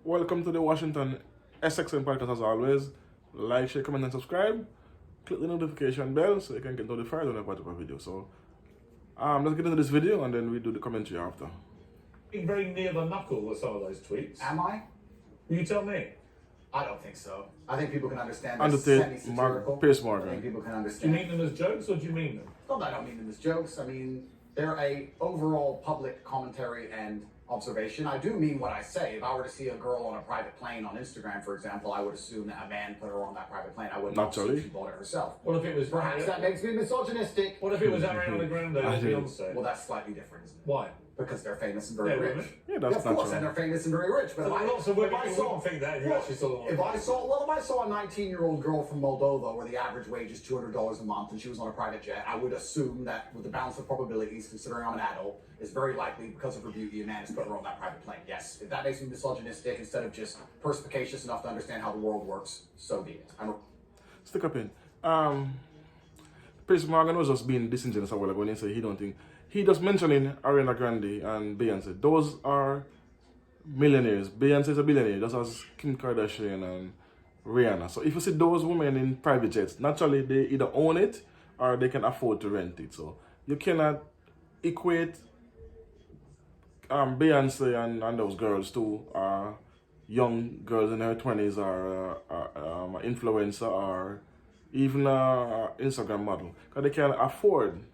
Welcome to the Washington SXN podcast as always. Like, share, comment, and subscribe. Click the notification bell so you can get notified when I put up a video. So, let's get into this video and then we do the commentary after. Being very near the knuckle with some of those tweets. Am I? You tell me. I don't think so. I think people can understand And this the semi-satirical. Piers I Morgan. think people can Do you understand. mean them as jokes or do you mean them? No, I don't mean them as jokes. I mean, they're a overall public commentary and observation. I do mean what I say. If I were to see a girl on a private plane on Instagram, for example, I would assume that a man put her on that private plane. I wouldn't Naturally. assume she bought it herself. What if it was Perhaps that makes me misogynistic. What if it was Ariana Grande or Beyonce? Well, that's slightly different, isn't it? Why? Because they're famous and very They're rich. women. Yeah, that's of course, natural. and they're famous and very rich. But But lots of women who wouldn't think that if you actually saw them on if I saw a 19-year-old girl from Moldova where the average wage is $200 a month and she was on a private jet, I would assume that with the balance of probabilities, considering I'm an adult, it's very likely because of her beauty, a man has put her on that private plane. Yes, if that makes me misogynistic instead of just perspicacious enough to understand how the world works, so be it. Stick up in. Piers Morgan was just being disingenuous a while ago when he said he don't think. He just mentioning Ariana Grande and Beyonce. Those are millionaires. Beyonce is a billionaire, just as Kim Kardashian and Rihanna. So if you see those women in private jets, naturally they either own it or they can afford to rent it. So you cannot equate Beyonce and those girls to young girls in their 20s or influencer or even an Instagram model. Because they can afford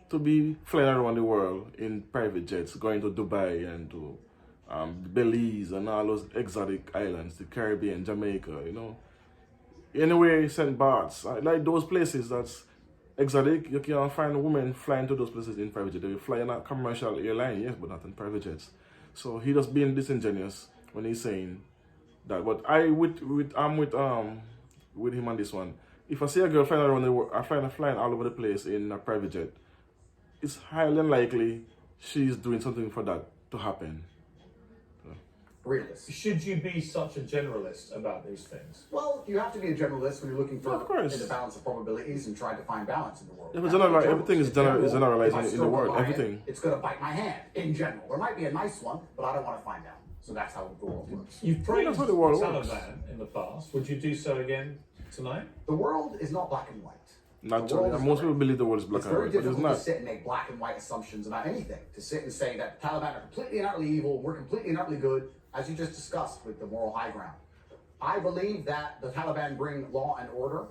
to be flying around the world in private jets, going to Dubai and to Belize and all those exotic islands, the Caribbean, Jamaica, you know. Anywhere, St. Bart's, like those places that's exotic, you can find women flying to those places in private jet. They fly in a commercial airline, yes, but not in private jets. So he just being disingenuous when he's saying that. But I'm with him on this one. If I see a girl flying around the world, flying all over the place in a private jet, it's highly unlikely she's doing something for that to happen. Realist. Should you be such a generalist about these things? Well, you have to be a generalist when you're looking for Of course. the balance of probabilities and trying to find balance in the world. Yeah, but You have to be a everything is generalist. generalized If I in the stroke a world, lion, everything. It's going to bite my hand in general. There might be a nice one, but I don't want to find out. So that's how the world works. You've praised that's how the the world Taliban works. in the past. Would you do so again tonight? The world is not black and white. Naturally, and most people believe the world is black It's and very white, but it's difficult to not. sit and make black and white assumptions about anything. To sit and say that the Taliban are completely and utterly evil, we're completely and utterly good, as you just discussed with the moral high ground. I believe that the Taliban bring law and order.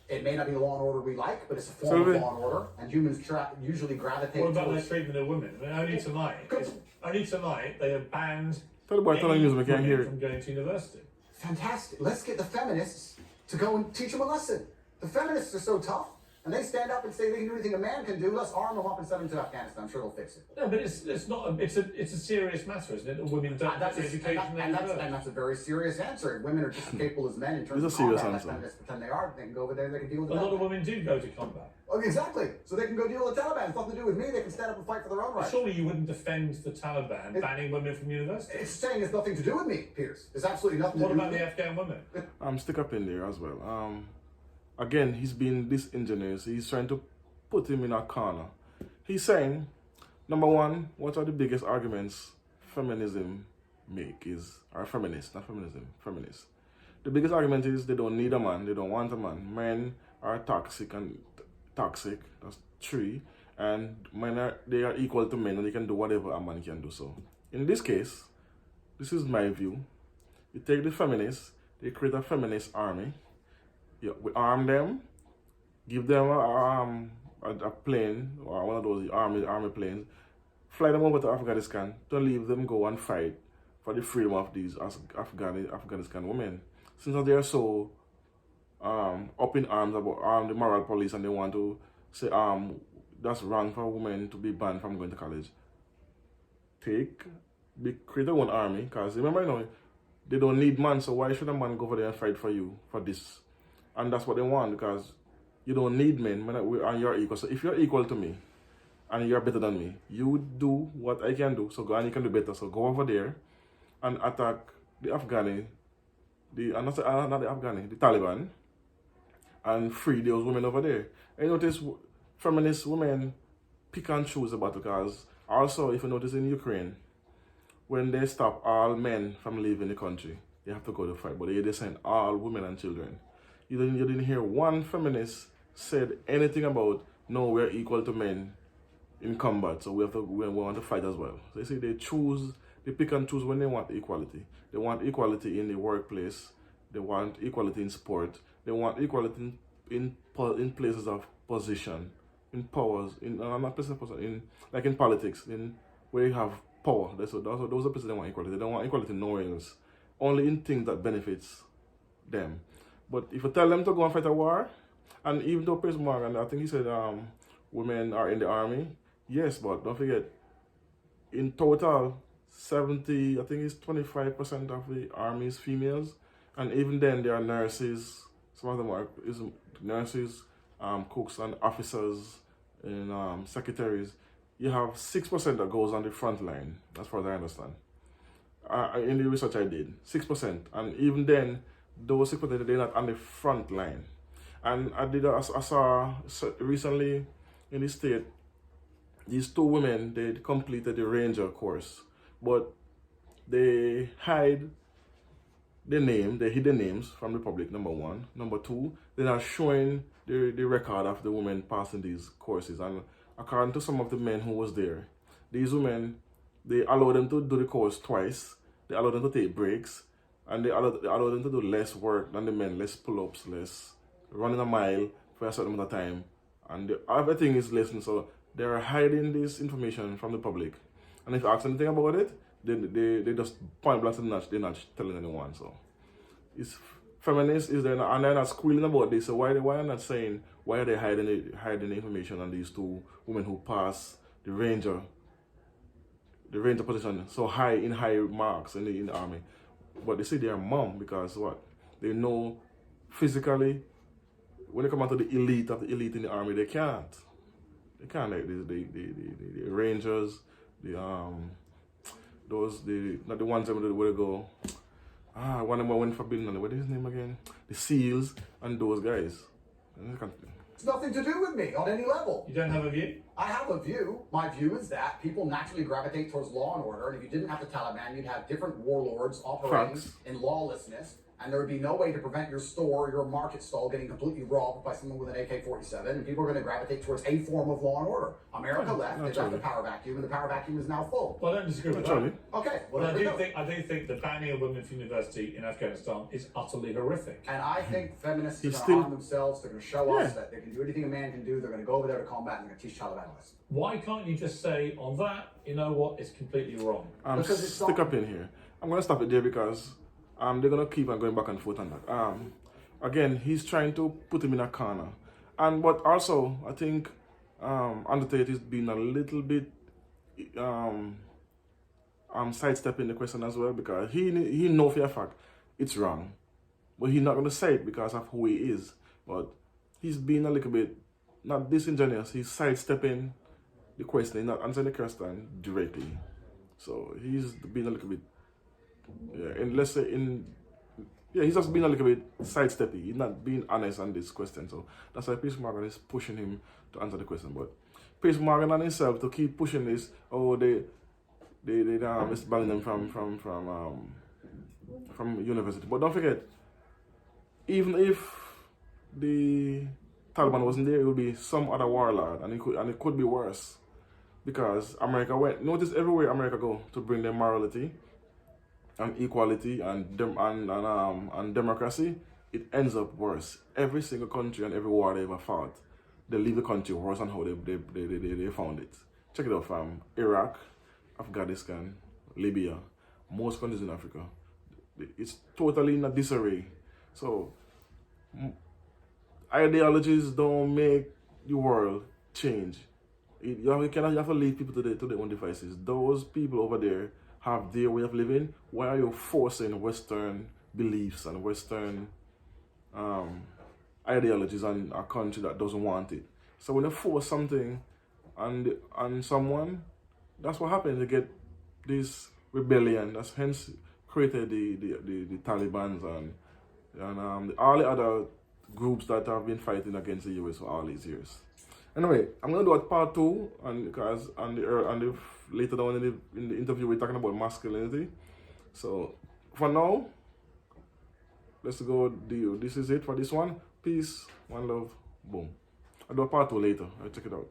It may not be the law and order we like, but it's a form of law and order, and humans usually gravitate What about their towards... treatment of women? I mean, only tonight they have banned Tell the boy, tell him music, we can't women hear it. from going to university. Fantastic. Let's get the feminists to go and teach them a lesson. The feminists are so tough, and they stand up and say they can do anything a man can do. Let's arm them up and send them to Afghanistan. I'm sure they'll fix it. No, but it's not. It's a serious matter, isn't it? That women don't get the education they deserve. And that's a very serious answer. Women are just as capable as men in terms It's of a serious combat. answer. Let feminists pretend they are. They can go over there. They can deal with A lot that. of women do go to combat. Oh, exactly. So they can go deal with the Taliban. It's nothing to do with me. They can stand up and fight for their own rights. Surely you wouldn't defend the Taliban banning women from university. It's saying it's nothing to do with me, Piers. It's absolutely nothing What to do about with the me. Afghan women? Stick up in there as well. Again, he's being disingenuous. He's trying to put him in a corner. He's saying, number one, what are the biggest arguments feminism make is, or feminist, not feminism, feminist. The biggest argument is they don't need a man, they don't want a man. Men are toxic, that's 3. And they are equal to men and they can do whatever a man can do. So, in this case, this is my view. You take the feminists, they create a feminist army. We arm them, give them a plane or one of those army planes, fly them over to Afghanistan to leave them go and fight for the freedom of these Afghanistan women. Since they are so up in arms about the moral police and they want to say that's wrong for women to be banned from going to college. Create their own army, because remember, they don't need man, so why should a man go over there and fight for you for this? And that's what they want, because you don't need men and you're equal. So if you're equal to me and you're better than me, you do what I can do. So go and you can do better. So go over there and attack the Afghani, the Taliban, and free those women over there. And you notice feminist women pick and choose about it, because also if you notice in Ukraine, when they stop all men from leaving the country, they have to go to fight, but they send all women and children. You didn't hear one feminist said anything about, no, we're equal to men in combat, so we want to fight as well. So they say they pick and choose when they want equality. They want equality in the workplace. They want equality in sport. They want equality in places of position, in powers, not places of position, like in politics, in where you have power. Those are places they want equality. They don't want equality nowhere else. Only in things that benefits them. But if you tell them to go and fight a war, and even though Piers Morgan, I think he said women are in the army, yes, but don't forget, in total, 70, I think it's 25% of the army is females, and even then there are nurses, some of them are nurses, cooks and officers, and secretaries. You have 6% that goes on the front line, as far as I understand. In the research I did, 6%, and even then, those 6% they're not on the front line. And I saw recently in the state, these two women, they completed the ranger course, but they hide the name, they hid the names from the public, number one. Number two, they're not showing the record of the women passing these courses. And according to some of the men who was there, these women, they allow them to do the course twice, they allow them to take breaks, and they allow them to do less work than the men, less pull-ups, less running a mile for a certain amount of time. And everything is listened, so they're hiding this information from the public. And if you ask anything about it, they just point blank and they're not telling anyone. So it's feminists is there, and they're not squealing about this. So why are not saying, why are they hiding the information on these two women who pass the ranger position so high in high marks in the army? But they say they're mum because what? They know physically when they come out to the elite of the elite in the army, they can't. They can't, like the rangers, not the ones that where they go. One of them went for building, what is his name again? The SEALs and those guys. It's nothing to do with me on any level. You don't have a view? I have a view. My view is that people naturally gravitate towards law and order, and if you didn't have the Taliban, you'd have different warlords operating in lawlessness, and there would be no way to prevent your store, your market stall getting completely robbed by someone with an AK-47, and people are going to gravitate towards a form of law and order. America left, they left the power vacuum, and the power vacuum is now full. Well, I don't disagree with that. Okay, well, I do think the banning of women from university in Afghanistan is utterly horrific. And I think feminists are going to arm themselves, they're going to show us that they can do anything a man can do, they're going to go over there to combat, and they're going to teach Taliban a lesson. Why can't you just say on that, you know what, it's completely wrong? Because it's stick up in here. I'm going to stop it there because they're going to keep on going back and forth on that. Again, he's trying to put him in a corner. But also, I think Tate is being a little bit sidestepping the question as well, because he knows for a fact it's wrong. But he's not going to say it because of who he is. But he's being a little bit, not disingenuous, he's sidestepping the question, he's not answering the question directly. So he's being a little bit, he's just being a little bit sidesteppy. He's not being honest on this question. So that's why Piers Morgan is pushing him to answer the question. But Piers Morgan and himself to keep pushing this, they banning them from university. But don't forget, even if the Taliban wasn't there, it would be some other warlord, and it could be worse, because America went. Notice everywhere America go to bring their morality and equality and democracy, it ends up worse. Every single country and every war they ever fought, they leave the country worse than how they found it. Check it out from Iraq, Afghanistan, Libya, most countries in Africa. It's totally in a disarray. So ideologies don't make the world change. You have to leave people to their own devices. Those people over there have their way of living. Why are you forcing Western beliefs and Western ideologies on a country that doesn't want it? So when you force something on someone, that's what happens. You get this rebellion. That's hence created the Taliban and all the other groups that have been fighting against the US for all these years. Anyway, I'm gonna do a part 2 because on the later down in the interview we're talking about masculinity. So for now, let's go deal. This is it for this one. Peace, one love, boom. I'll do a part 2 later. I'll check it out.